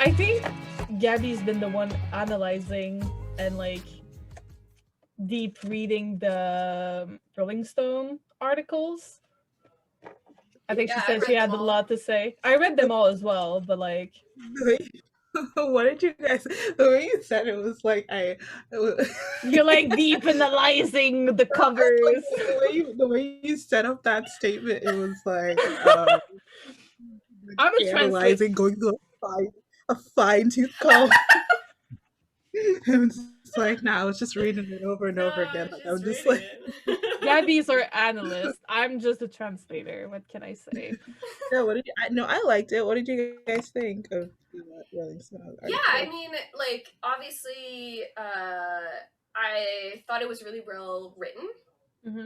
I think Gabby's been the one analyzing and like deep reading the Rolling Stone articles. I think she Yeah, I said she read had them a all. lot to say. I read them all as well, but like What did you guys? The way you said it was like it was, you're like deep analyzing the like covers. the way you set up that statement, it was like I'm a translate. analyzing, going to a fine tooth comb. And it's like now I was just reading it over and over again. Like I'm Just just reading like, it. Gabby's our analyst. I'm just a translator. What can I say? yeah. What did you? No, I liked it. What did you guys think of the Rolling Stone Yeah, I article? mean, like, obviously, I thought it was really well written. Mm-hmm.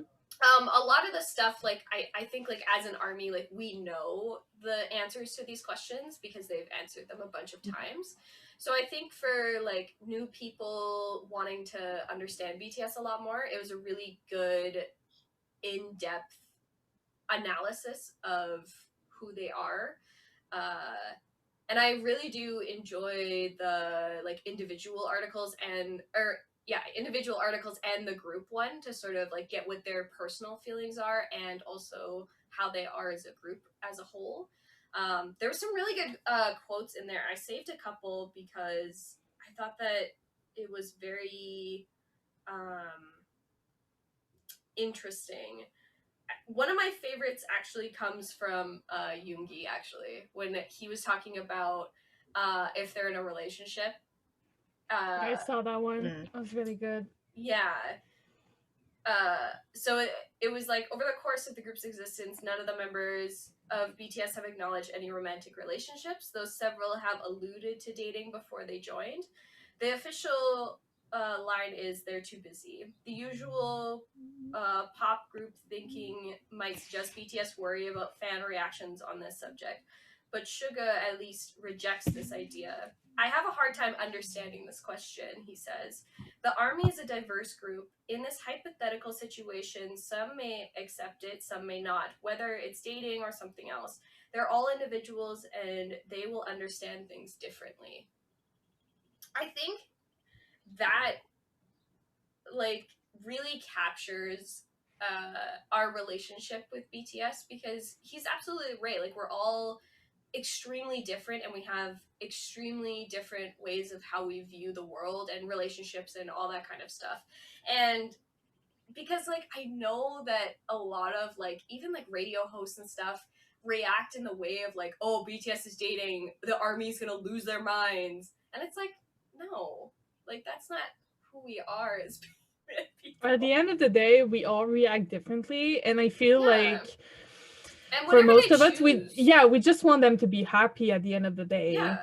A lot of the stuff, like, I think, like, as an army, like, we know the answers to these questions because they've answered them a bunch of times. So I think for, like, new people wanting to understand BTS a lot more, it was a really good, in-depth analysis of who they are. And I really do enjoy the like individual articles individual articles and the group one to sort of like get what their personal feelings are and also how they are as a group as a whole. There were some really good quotes in there. I saved a couple because I thought that it was very interesting. One of my favorites actually comes from Yoongi, actually, when he was talking about if they're in a relationship. I saw that one. Mm. That was really good. Yeah. So it was like over the course of the group's existence, none of the members of BTS have acknowledged any romantic relationships, though several have alluded to dating before they joined. The official line is they're too busy. The usual pop group thinking might suggest BTS worry about fan reactions on this subject, but Suga at least rejects this idea. I have a hard time understanding this question, he says. The army is a diverse group. In this hypothetical situation, some may accept it, some may not, whether it's dating or something else. They're all individuals and they will understand things differently. I think that like really captures our relationship with BTS because he's absolutely right. Like we're all extremely different and we have extremely different ways of how we view the world and relationships and all that kind of stuff. And because like I know that a lot of like even like radio hosts and stuff react in the way of like, oh, BTS is dating, the army's gonna lose their minds. And it's like, no, like that's not who we are as But at people. the end of the day, we all react differently, and I feel Yeah. like And for whatever most they of us, choose. we just want them to be happy at the end of the day. Yeah.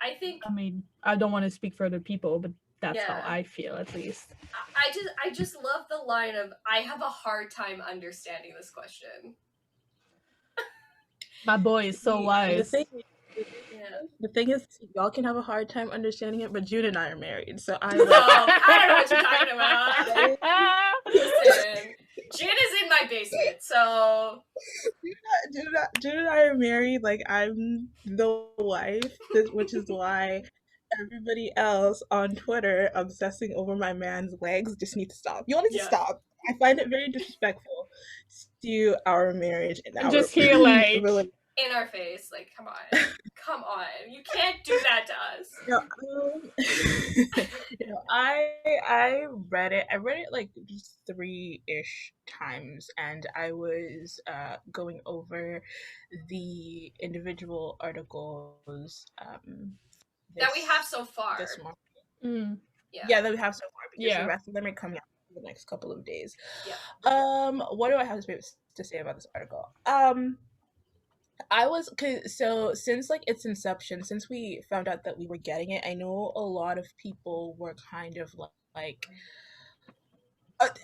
I think I mean, I don't want to speak for other people, but that's how yeah. I feel at least. I just love the line of I have a hard time understanding this question. My boy is so The wise. thing, Yeah. the thing is, y'all can have a hard time understanding it, but June and I are married, so I. So I don't know what you're talking about. Listen, Jin is in my basement, so June and I are married. Like I'm the wife, which is why everybody else on Twitter obsessing over my man's legs just need to stop. You all need to yeah. stop. I find it very disrespectful to our marriage and And our just hear like relationship. In our face, like come on, you can't do that to us. I read it. I read it like just 3-ish times, and I was going over the individual articles That we have this so far. this morning. Yeah. That we have so far because the rest of them are coming out in the next couple of days. Yeah. What do I have to say about this article? I was so since like its inception, since we found out that we were getting it, I know a lot of people were kind of like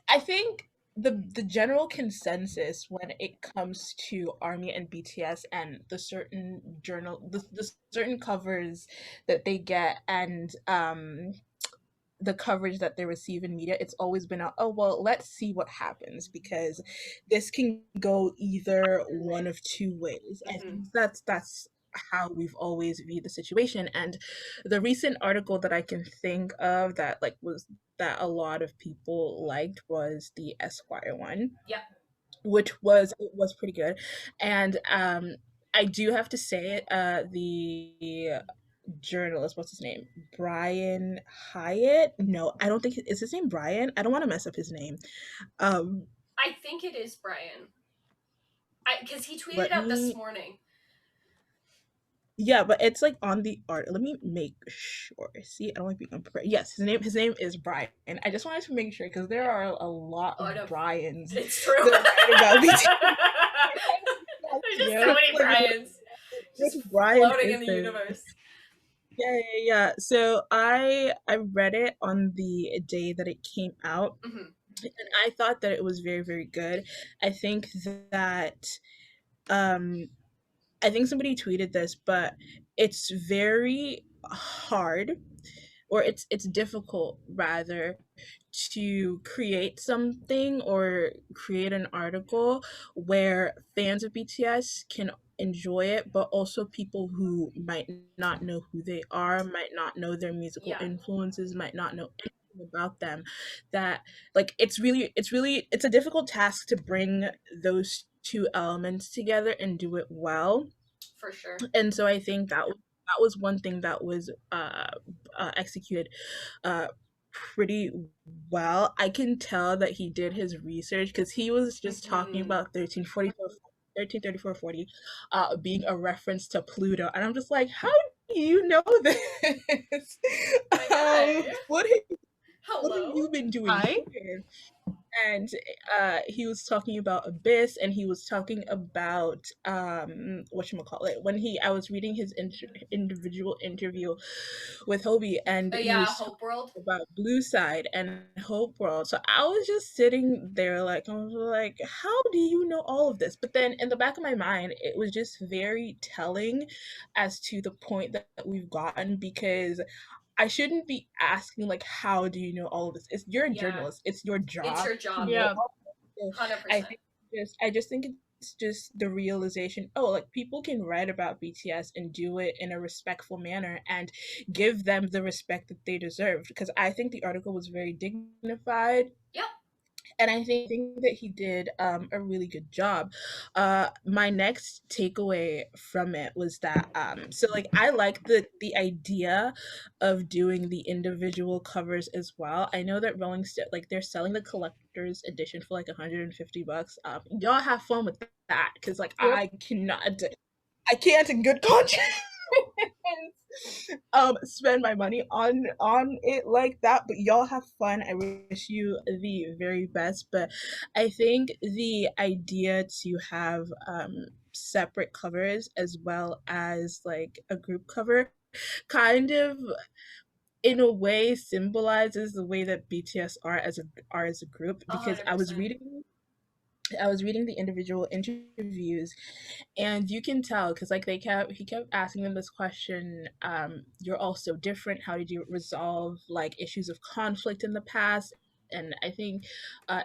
I think the general consensus when it comes to Army and BTS and the certain covers that they get and the coverage that they receive in media, it's always been oh well, let's see what happens because this can go either one of two ways. I think that's how we've always viewed the situation. And the recent article that I can think of that like was that a lot of people liked was the Esquire one, Yep. which was pretty good. And I do have to say it, the journalist, what's his name? Brian Hyatt? No, I don't think is his name Brian. I don't want to mess up his name. Um I think it is Brian. Because he tweeted let out this me morning. Yeah, but it's like on the art. Let me make sure. See, I don't like being unprepared. Yes, his name is Brian. And I just wanted to make sure because there are a lot Oh, of no. Brians It's true. that write about BTS. There's just You so know, many like Brians which just Brian floating is in the this? universe. Yeah. So I read it on the day that it came out, Mhm. and I thought that it was very, very good. I think that um I think somebody tweeted this, but it's very hard, or it's difficult rather, to create something or create an article where fans of BTS can enjoy it, but also people who might not know who they are, might not know their musical Yeah. influences, might not know anything about them. That like it's a difficult task to bring those two elements together and do it well. For sure. And so I think that was one thing that was executed uh, pretty well. I can tell that he did his research because he was just talking Mhm. about 133440 being a reference to Pluto, and I'm just like, how do you know this? Like, hi. What have Hello. you been doing Hi. here? And he was talking about Abyss, and he was talking about whatchamacallit, when he I was reading his individual interview with Hobie, and he Yeah, was talking Hope World. about Blue Side and Hope World. So I was just sitting there like, I was like, how do you know all of this? But then in the back of my mind, it was just very telling as to the point that we've gotten, because I shouldn't be asking like, how do you know all of this? You're a Yeah. journalist. It's your It's job your to job. know Yeah. all of this. So I 100%. think I just think it's just the realization, oh, like people can write about BTS and do it in a respectful manner and give them the respect that they deserve. Because I think the article was very dignified, Yep. and I think that he did a really good job. My next takeaway from it was that so like I like the idea of doing the individual covers as well. I know that Rolling Stone, like they're selling the collector's edition for like $150. Y'all have fun with that, because like Yep. I can't in good conscience spend my money on it like that, but y'all have fun. I wish you the very best. But I think the idea to have separate covers as well as like a group cover kind of in a way symbolizes the way that BTS are as a group, because 100%. I was reading the individual interviews, and you can tell because like he kept asking them this question, you're all so different, how did you resolve like issues of conflict in the past? And I think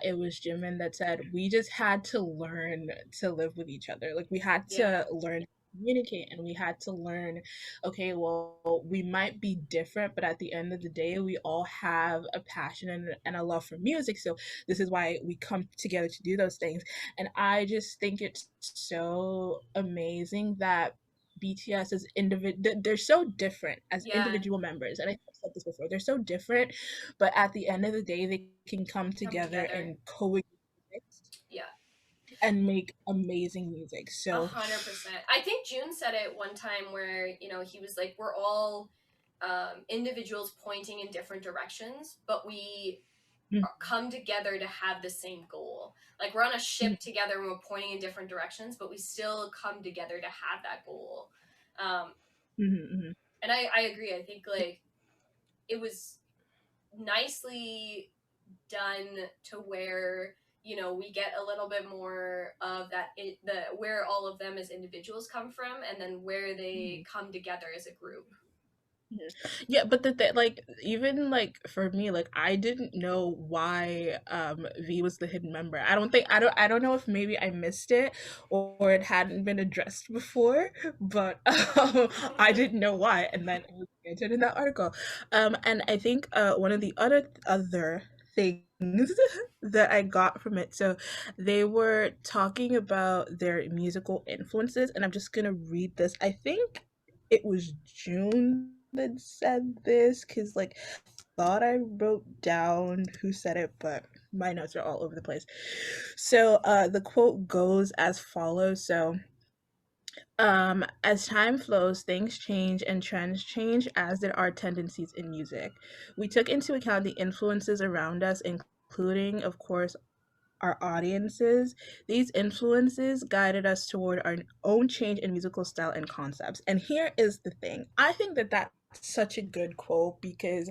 it was Jimin that said, we just had to learn to live with each other, like we had Yeah. to learn to communicate, and we had to learn, okay, well, we might be different, but at the end of the day we all have a passion and a love for music, so this is why we come together to do those things. And I just think it's so amazing that BTS as they're so different as Yeah. individual members. And I've said this before, they're so different, but at the end of the day, they can come Come together together. and coexist Yeah. and make amazing music. So 100%. I think June said it one time where, he was like, we're all individuals pointing in different directions, but we mm, come together to have the same goal. Like we're on a mm, ship together and we're pointing in different directions, but we still come together to have that goal. Um, mhm. and I agree. I think like it was nicely done to where we get a little bit more of that the where all of them as individuals come from and then where they come together as a group. Mhm. Yeah, but like even like for me, like I didn't know why V was the hidden member. I don't know if maybe I missed it or it hadn't been addressed before, but I didn't know why, and then it was answered in that article. And I think one of the other things that I got from it. So they were talking about their musical influences, and I'm just gonna read this. I think it was June that said this because like thought I wrote down who said it, but my notes are all over the place. So the quote goes as follows. So as time flows, things change and trends change, as did our tendencies in music. We took into account the influences around us, including, of course, our audiences. These influences guided us toward our own change in musical style and concepts. And here is the thing, I think that that's such a good quote because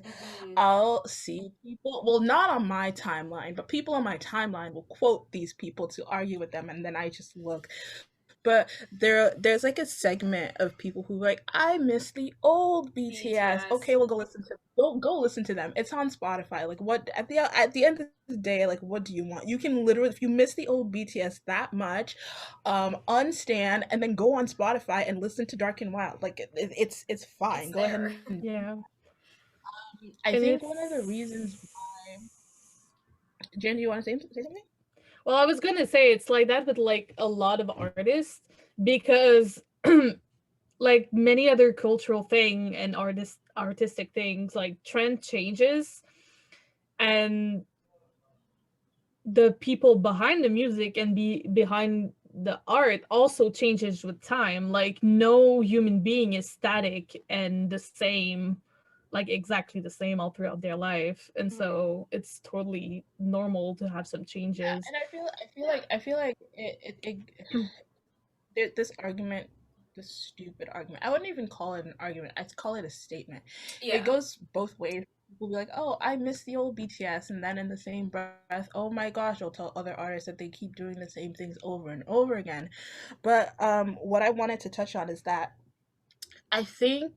I'll see people, well, not on my timeline, but people on my timeline will quote these people to argue with them. And then I just look, but there's like a segment of people who like, I miss the old BTS. Okay, BTS. we'll go listen to them. It's on Spotify. Like what at the end of the day, like what do you want? You can literally, if you miss the old BTS that much, unstan and then go on Spotify and listen to Dark and Wild. Like it's fine. It's Go ahead there. and Yeah. I And think it's one of the reasons why Jen, do you want to say something? well, I was gonna say it's like that with like a lot of artists because like many other cultural thing and artistic things, like trend changes and the people behind the music and behind the art also changes with time. Like no human being is static and the same, like exactly the same all throughout their life, and so it's totally normal to have some Yeah, changes. and I feel like this argument, this stupid argument. I wouldn't even call it an argument. I'd call it a statement. It Yeah. goes both ways. People be like, "Oh, I miss the old BTS," and then in the same breath, "Oh my gosh," they'll tell other artists that they keep doing the same things over and over again. But what I wanted to touch on is that I think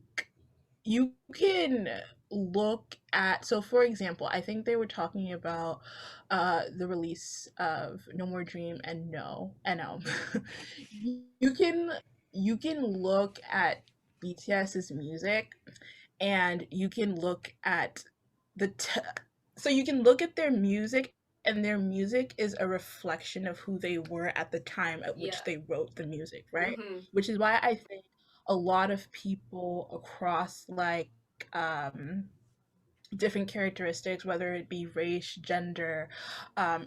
you can look at, so for example, I think they were talking about the release of No More Dream and No. you can you can look at BTS's music, and you can look at the so you can look at their music, and their music is a reflection of who they were at the time at Yeah. which they wrote the music, right? Mm-hmm. Which is why I think a lot of people across like um different characteristics, whether it be race, gender,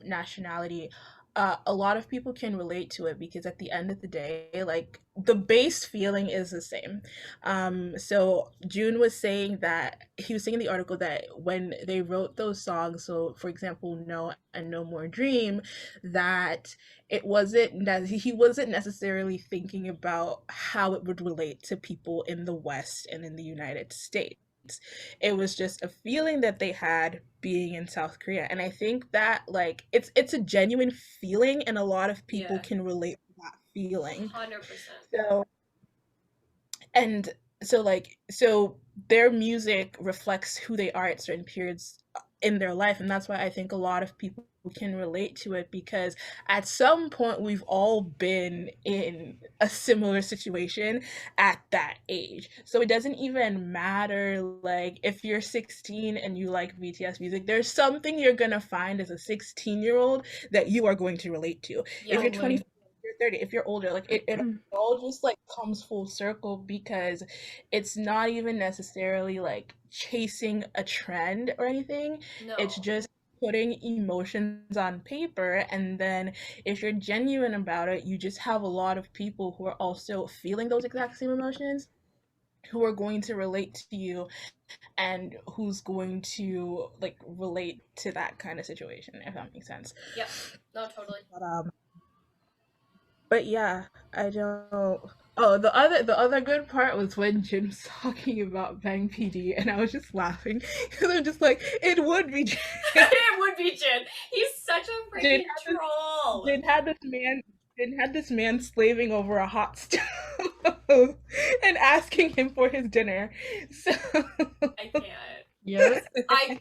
nationality. A lot of people can relate to it because at the end of the day, like the base feeling is the same. So June was saying that he was saying in the article that when they wrote those songs, so for example, No and No More Dream, that it wasn't that he wasn't necessarily thinking about how it would relate to people in the West and in the United States. It was just a feeling that they had being in South Korea. And I think that like it's a genuine feeling, and a lot of people Yeah. can relate to that feeling. 100%. So and so their music reflects who they are at certain periods in their life, and that's why I think a lot of people can relate to it, because at some point we've all been in a similar situation at that age. So it doesn't even matter like if you're 16 and you like BTS music, there's something you're gonna find as a 16-year-old that you are going to relate to. Yeah. If you're Totally. 20, you're 30, if you're older, like it all just like comes full circle, because it's not even necessarily like chasing a trend or anything. It's No. just putting emotions on paper, and then if you're genuine about it, you just have a lot of people who are also feeling those exact same emotions, who are going to relate to you, and who's going to like relate to that kind of situation, if that makes sense. Yep. No, totally. But yeah, I don't. Oh, the other good part was when Jin was talking about Bang PD, and I was just laughing because I'm just like, it would be Jin. It would be Jin. He's such a Jin freaking had this, troll. Jin had this man, Jin had this man slaving over a hot stove. and asking him for his dinner. So I can't. Yes, Iconic.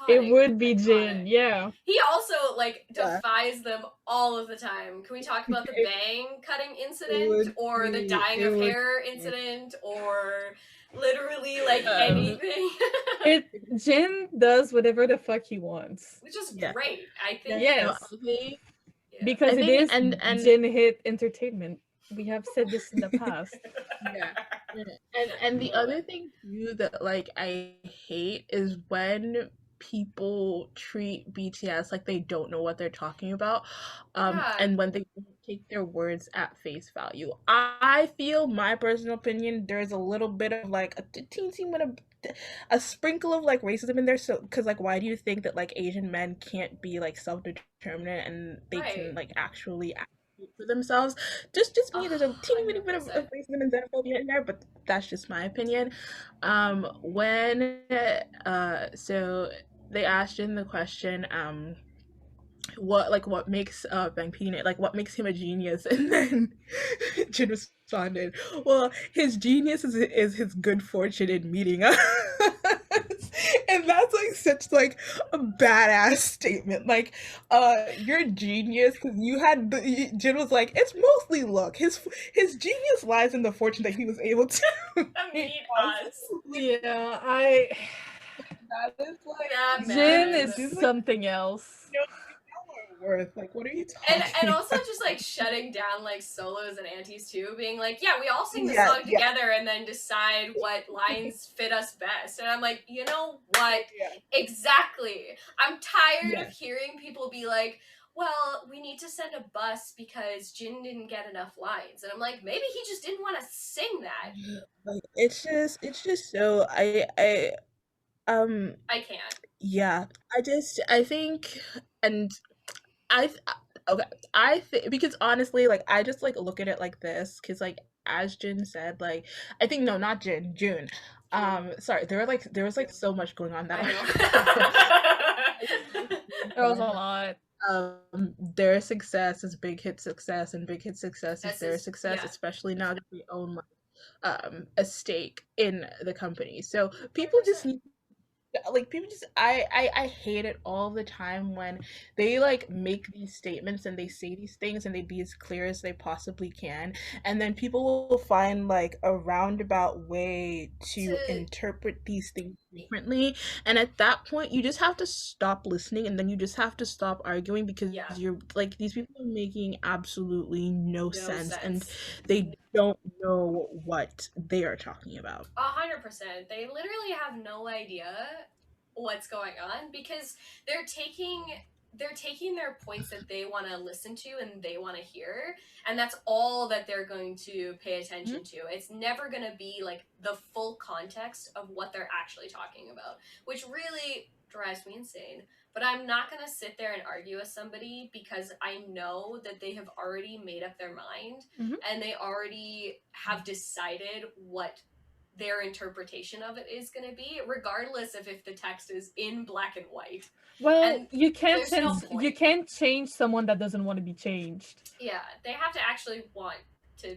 it would be iconic. Jin. Yeah. He also like Yeah. defies them all of the time. Can we talk about the It- bang cutting it incident would or the be dyeing it of would hair incident or literally like um anything? Jin does whatever the fuck he wants. Which is yeah. great. I No, think. Yes, I think Yeah. because it think is and Jin hit entertainment. We have said this in the past. yeah. And the Love other it. thing too that like I hate is when people treat BTS like they don't know what they're talking about, Yeah. and when they don't take their words at face value. I feel, my personal opinion, there's a little bit of like a teensy bit of a sprinkle of like racism in there. So, because like, why do you think that like Asian men can't be like self-determinant and they Right. can like actually advocate for themselves? Just me, there's a teeny bitty bit of 100%. racism and xenophobia in there, but that's just my opinion. When so they asked in the question, what makes Bang Peanut, like what makes him a genius, and then Jin responded, well, his genius is his good fortune in meeting us. And that's like such like a badass statement. Like, you're genius because you had Jin was like, it's mostly luck. His genius lies in the fortune that he was able to Meet us. Yeah, That is like, Yeah, Jin man. is Jin's like, something else. you know worth. Like, what are you talking And about? also just like shutting down like solos and antis too, being like, yeah, we all sing the Yeah, song yeah. together and then decide what lines fit us best. And I'm like, you know what? Yeah. Exactly. I'm tired Yeah. of hearing people be like, well, we need to send a bus because Jin didn't get enough lines. And I'm like, maybe he just didn't want to sing that. Like, it's just so um I can't. yeah, I think, and I okay, I think, because honestly, like, I just like look at it like this, because like, as Jin said, like, I think, no, not Jin, June. Sorry, there was like so much going on that I know. There was a lot. Their success is big hit success, and big hit success is their success, yeah. especially now that they own like a stake in the company. So people just 100%. need, like, people just, I hate it all the time when they like make these statements and they say these things and they be as clear as they possibly can, and then people will find like a roundabout way to interpret these things differently, and at that point you just have to stop listening, and then you just have to stop arguing, because Yeah. you're like, these people are making absolutely no No sense, sense. and they don't know what they are talking about. 100%. They literally have no idea what's going on because they're taking their points that they want to listen to and they want to hear, and that's all that they're going to pay attention to. It's never going to be like the full context of what they're actually talking about, which really drives me insane. But I'm not going to sit there and argue with somebody because I know that they have already made up their mind and they already have decided what their interpretation of it is going to be, regardless of if the text is in black and white. Well, And you can't there's no change. You point. can't change someone that doesn't want to be changed. Yeah, they have to actually want to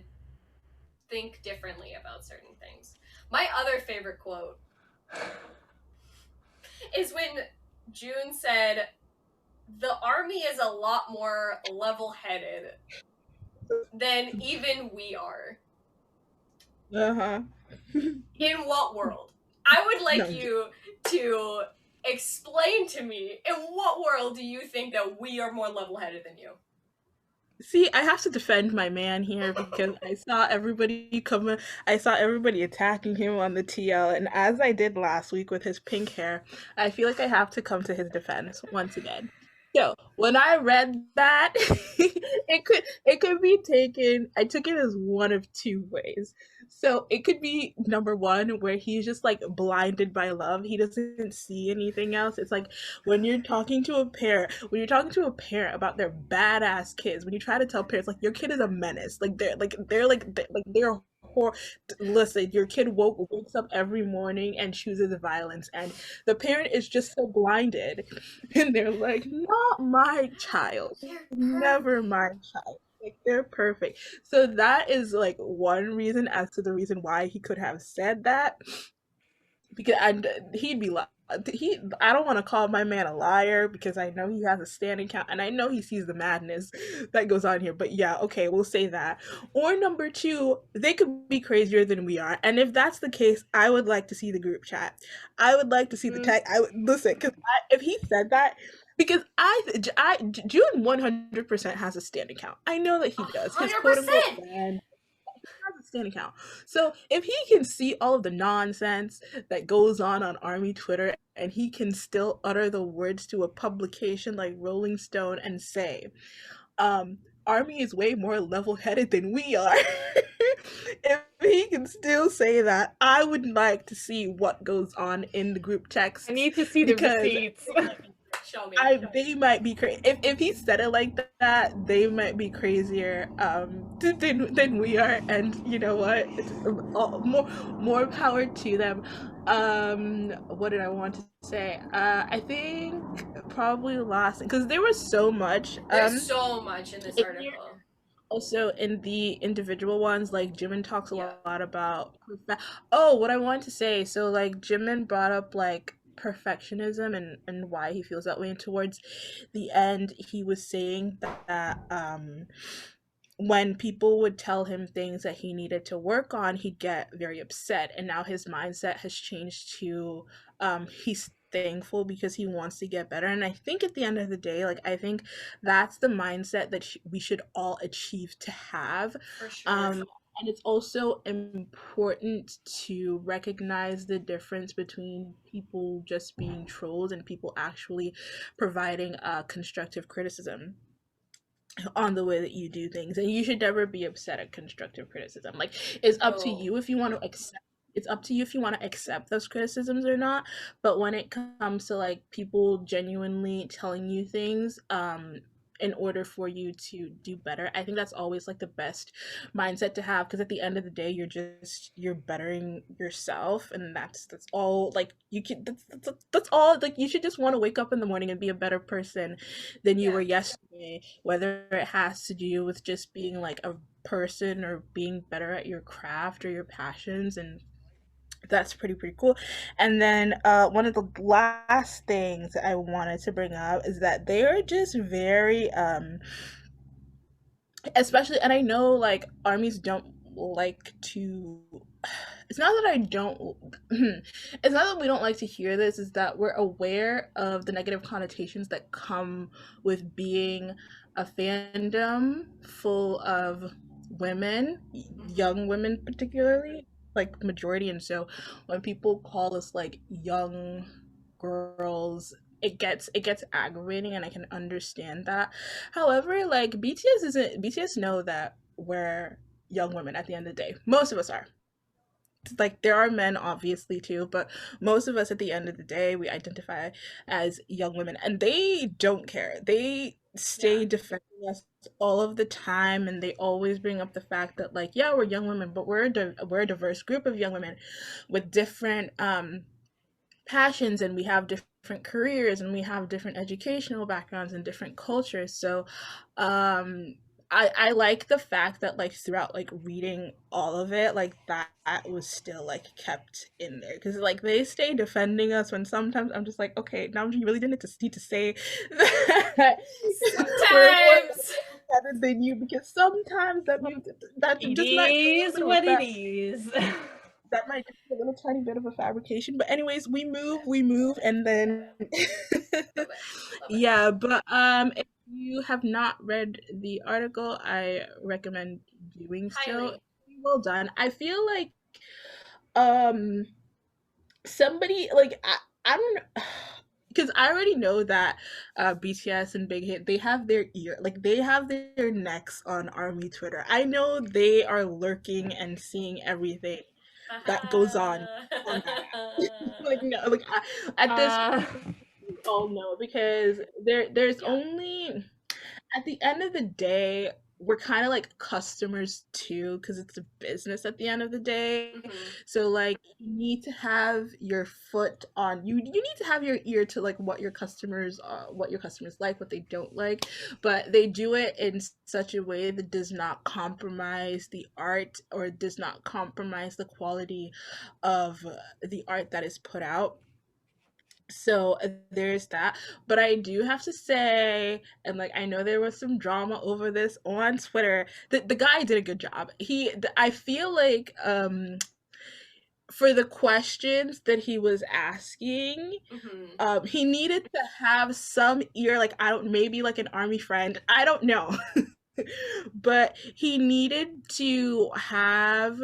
think differently about certain things. My other favorite quote is when June said, "The army is a lot more level-headed than even we are." In what world? I would like you to explain to me, in what world do you think that we are more level-headed than you? See, I have to defend my man here because I saw everybody attacking him on the TL, and as I did last week with his pink hair, I feel like I have to come to his defense once again. So when I read that, it could be taken. I took it as one of two ways. So it could be number one, where he's just like blinded by love. He doesn't see anything else. It's like when you're talking to a parent about their badass kids, when you try to tell parents like, your kid is a menace, like they're listen, your kid wakes up every morning and chooses violence, and the parent is just so blinded, and they're like, not my child, never my child. Like they're perfect. So that is like one reason as to the reason why he could have said that, because and he'd be like he I don't want to call my man a liar because I know he has a standing count and I know he sees the madness that goes on here, but yeah, okay, we'll say that. Or number two, they could be crazier than we are, and if that's the case, I would like to see the group chat. I would like to see the tag. I would listen because if he said that, because June 100% has a standing count. I know that he does. His quote unquote 100%. friend has a standing count. So if he can see all of the nonsense that goes on Army Twitter, and he can still utter the words to a publication like Rolling Stone and say, Army is way more level headed than we are. If he can still say that, I would like to see what goes on in the group texts. I need to see the because receipts. Show me. they might be crazy. If he said it like that, they might be crazier than we are, and you know what? It's, more power to them. What did I want to say? I think probably the last because there was so much. There's so much in this article. Also, in the individual ones, like Jimin talks a Yeah. lot about. Oh, what I wanted to say. So, like Jimin brought up like perfectionism and why he feels that way. And towards the end, he was saying that when people would tell him things that he needed to work on, he'd get very upset. And now his mindset has changed to he's thankful because he wants to get better. And I think at the end of the day, like, I think that's the mindset that we should all achieve to have. For sure. And it's also important to recognize the difference between people just being trolls and people actually providing constructive criticism on the way that you do things, and you should never be upset at constructive criticism. Like, it's up to you if you want to accept, it's up to you if you want to accept those criticisms or not. But when it comes to like people genuinely telling you things in order for you to do better, I think that's always like the best mindset to have, because at the end of the day, you're bettering yourself, and that's all. Like, you can that's all. Like, you should just want to wake up in the morning and be a better person than you were yesterday, whether it has to do with just being like a person or being better at your craft or your passions. And that's pretty cool. And then one of the last things I wanted to bring up is that they're just very especially, and I know like armies don't like to, it's not that I don't it's not that we don't like to hear this, is that we're aware of the negative connotations that come with being a fandom full of women, young women particularly, like majority. And so when people call us like young girls, it gets aggravating, and I can understand that. However, like BTS know that we're young women at the end of the day. Most of us are. Like, there are men obviously too, but most of us at the end of the day, we identify as young women, and they don't care. They stay defending us all of the time, and they always bring up the fact that, like, yeah, we're young women, but we're a diverse group of young women with different passions, and we have different careers, and we have different educational backgrounds and different cultures. So I like the fact that like throughout like reading all of it, like that was still like kept in there, because like they stay defending us when sometimes I'm just like, okay, now you really didn't need to say that Sometimes better than you, because sometimes that It just might is what it is. that might just be a little tiny bit of a fabrication. But anyways, we move, and then yeah. But if you have not read the article, I recommend doing so. Highly. Well done. I feel like um somebody like I don't know, because I already know that BTS and Big Hit, they have their ear, like they have their necks on Army Twitter. I know they are lurking and seeing everything that goes on that. Like, no, like at this point, we all know, because there's only, at the end of the day, we're kind of like customers too, because it's a business at the end of the day. So like you need to have your foot on you need to have your ear to like what your customers like, what they don't like, but they do it in such a way that does not compromise the art or does not compromise the quality of the art that is put out. So there's that. But I do have to say, and like I know there was some drama over this on Twitter, the guy did a good job. I feel like for the questions that he was asking, he needed to have some ear, like I don't, maybe like an army friend, I don't know. But he needed to have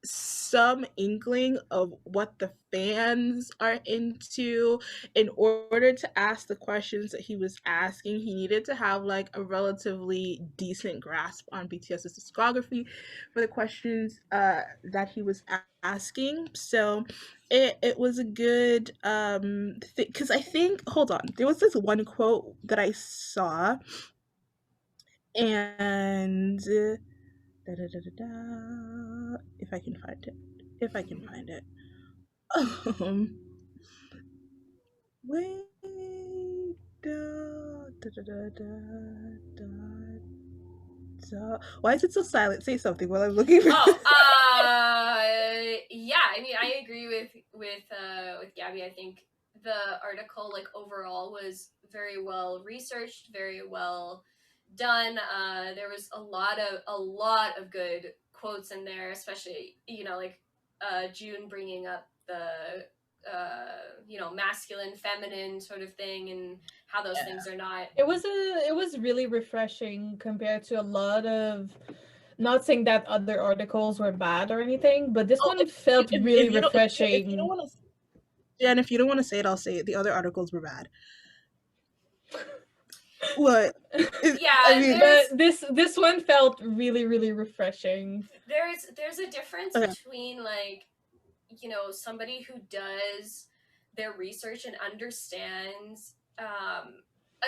some inkling of what the fans are into in order to ask the questions that he was asking. He needed to have like a relatively decent grasp on BTS's discography for the questions that he was asking. So it was a good because I think, hold on, there was this one quote that I saw, and da, da, da, da, da, if I can find it, um wait, da, da, da, da, da, da. Why is it so silent? Say something while I'm looking for Yeah, I mean, I agree with Gabby. I think the article, like, overall was very well researched, very well done. There was a lot of good quotes in there, especially, like, June bringing up the masculine, feminine sort of thing, and how those things are not. It was really refreshing compared to a lot of, not saying that other articles were bad or anything, but this one felt really refreshing. Jen, if you don't want to say it, I'll say it. The other articles were bad. What? Yeah, I mean, but this one felt really, really refreshing. There's a difference between, like, somebody who does their research and understands,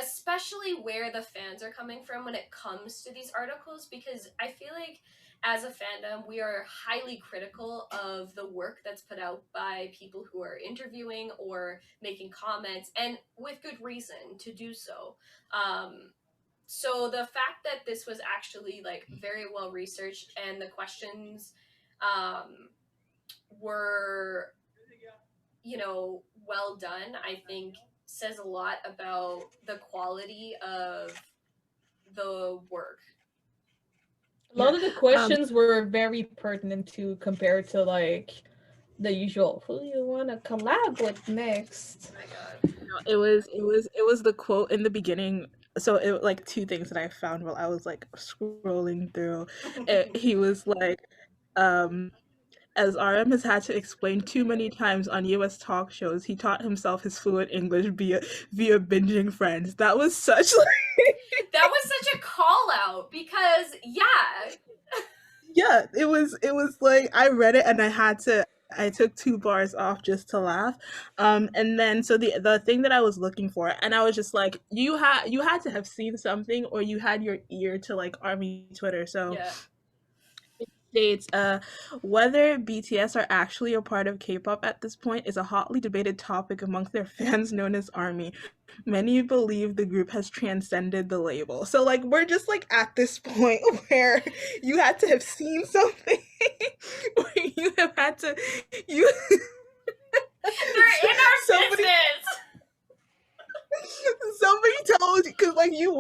especially where the fans are coming from when it comes to these articles, because I feel like as a fandom, we are highly critical of the work that's put out by people who are interviewing or making comments, and with good reason to do so. So the fact that this was actually, like, very well researched, and the questions were, well done, I think says a lot about the quality of the work. A lot of the questions were very pertinent too, compared to like the usual "who you want to collab with next." Oh my God. No, it was the quote in the beginning. So it like two things that I found while I was like scrolling through. He was like, as RM has had to explain too many times on US talk shows, he taught himself his fluent English via binging Friends. That was such like that was such a call out, because yeah, it was like I read it and I took 2 bars off just to laugh. And then so the thing that I was looking for, and I was just like, you had to have seen something, or you had your ear to like army Twitter. So yeah. it states, whether BTS are actually a part of K-pop at this point is a hotly debated topic amongst their fans known as ARMY. Many believe the group has transcended the label. So like we're just like at this point where you had to have seen something, where you have had to they're in our business. Somebody told you, because like you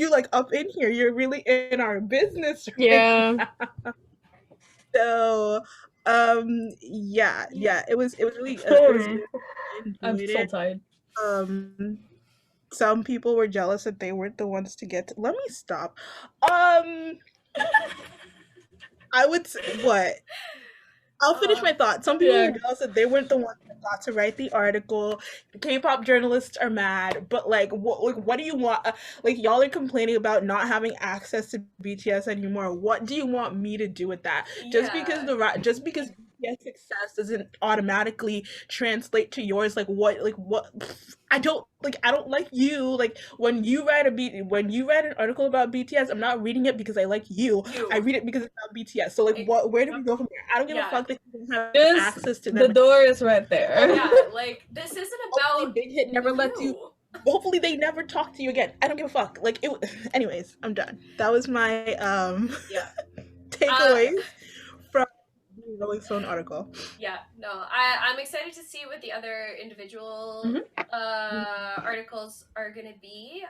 like up in here, you're really in our business right Yeah. now. So yeah, it was really I'm so tired. Some people were jealous that they weren't the ones to get let me stop. I would say what? I'll finish my thought. Some people were jealous that they weren't the ones that got to write the article. K-pop journalists are mad, but like, what do you want? Like, y'all are complaining about not having access to BTS anymore. What do you want me to do with that? Yeah. Just because BTS success doesn't automatically translate to yours. Like what? I don't like you. Like when you write an article about BTS, I'm not reading it because I like you. I read it because it's about BTS. So like, where do we go from here? I don't give a fuck that you don't have access to them. The door is right there. Yeah, like this isn't about Big Hit never lets you. Hopefully they never talk to you again. I don't give a fuck. Like it. Anyways, I'm done. That was my takeaways from the Rolling Stone article. Yeah, no, I'm excited to see what the other individual articles are gonna be.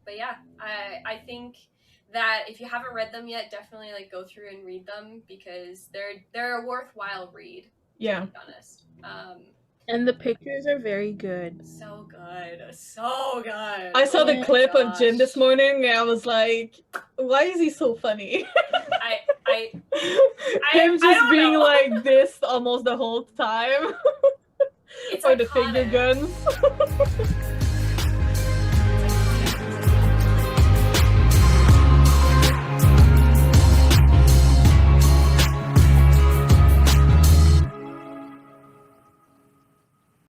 But yeah, I think that if you haven't read them yet, definitely like go through and read them because they're a worthwhile read. Yeah. To be honest. And the pictures are very good. So good. So good. I saw the clip of Jin this morning and I was like, why is he so funny? Him just being like this almost the whole time. It's or iconic. the finger guns.